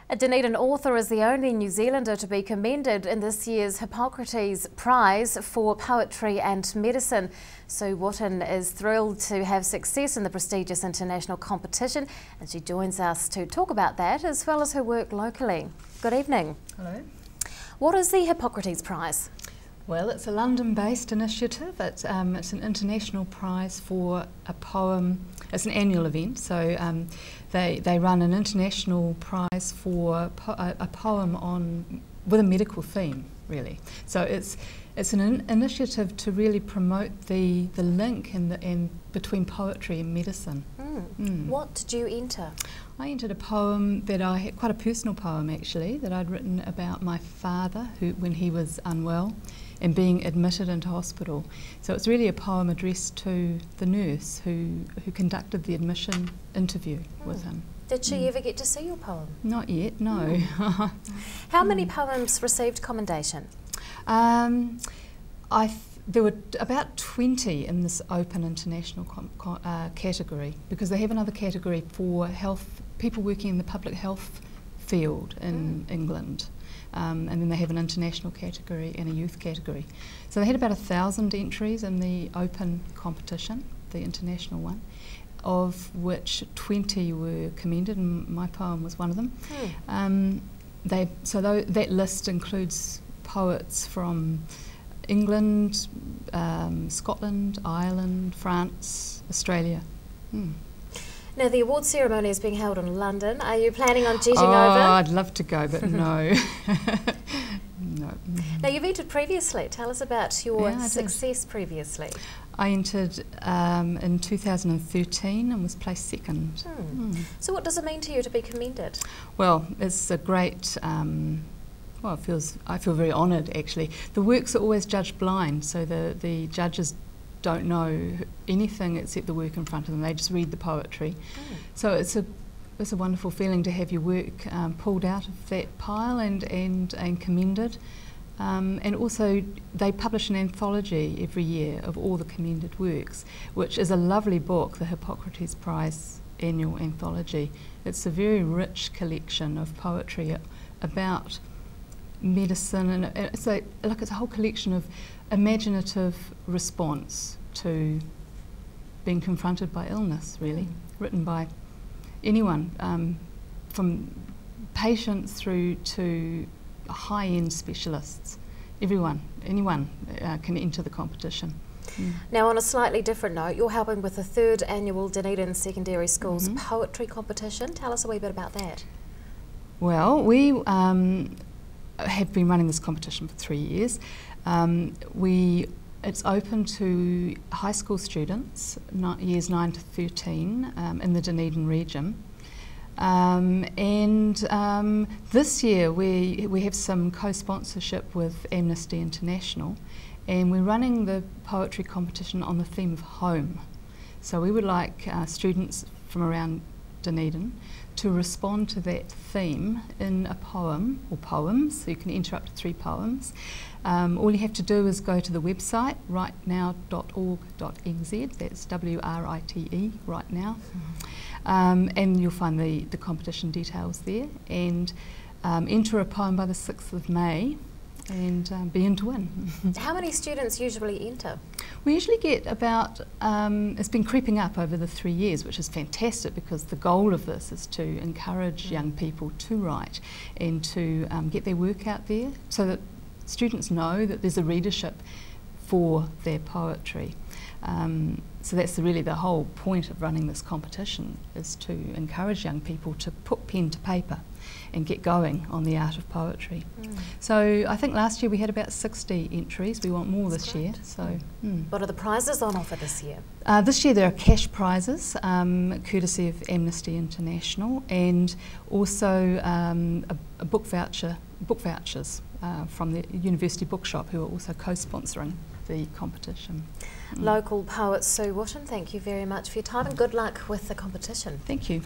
A Dunedin author is the only New Zealander to be commended in this year's Hippocrates Prize for Poetry and Medicine. Sue Wootton is thrilled to have success in the prestigious international competition, and she joins us to talk about that as well as her work locally. Good evening. Hello. What is the Hippocrates Prize? Well, it's a London-based initiative. It's an international prize for a poem. It's an annual event, so they run an international prize for a poem with a medical theme, really. So it's an initiative to really promote the link between poetry and medicine. What did you enter? I entered a poem that I had, quite a personal poem actually, that I'd written about my father when he was unwell and being admitted into hospital. So it's really a poem addressed to the nurse who conducted the admission interview with him. Did she ever get to see your poem? Not yet, no. How many poems received commendation? There were about 20 in this open international category, because they have another category for people working in the public health field in England. And then they have an international category and a youth category. So they had about 1,000 entries in the open competition, the international one, of which 20 were commended, and my poem was one of them. That list includes poets from England, Scotland, Ireland, France, Australia. Now, the award ceremony is being held in London. Are you planning on jetting over? I'd love to go, but no. No. Now, you've entered previously. Tell us about your success previously. I entered in 2013 and was placed second. So what does it mean to you to be commended? Well, it's a great... I feel very honoured actually. The works are always judged blind, so the judges don't know anything except the work in front of them. They just read the poetry. So it's a wonderful feeling to have your work pulled out of that pile and commended. And also they publish an anthology every year of all the commended works, which is a lovely book, the Hippocrates Prize annual anthology. It's a very rich collection of poetry about medicine, and it's a whole collection of imaginative response to being confronted by illness, really, written by anyone, from patients through to high-end specialists. Anyone can enter the competition. Now, on a slightly different note, you're helping with the 3rd annual Dunedin Secondary Schools Poetry Competition. Tell us a wee bit about that. Well, we have been running this competition for 3 years. It's open to high school students, years 9 to 13, in the Dunedin region. This year we have some co-sponsorship with Amnesty International, and we're running the poetry competition on the theme of home. So we would like students from around Dunedin to respond to that theme in a poem or poems. So you can enter up to 3 poems. All you have to do is go to the website rightnow.org.nz, that's WRITE, right now, and you'll find the competition details there, and enter a poem by the 6th of May and be in to win. How many students usually enter? We usually get about, it's been creeping up over the 3 years, which is fantastic, because the goal of this is to encourage young people to write and to get their work out there, so that students know that there's a readership for their poetry. So that's really the whole point of running this competition, is to encourage young people to put pen to paper and get going on the art of poetry. So I think last year we had about 60 entries. We want more this year. So, What are the prizes on offer this year? This year there are cash prizes, courtesy of Amnesty International, and also book vouchers from the University Bookshop, who are also co-sponsoring the competition. Local poet Sue Wootton, thank you very much for your time and good luck with the competition. Thank you.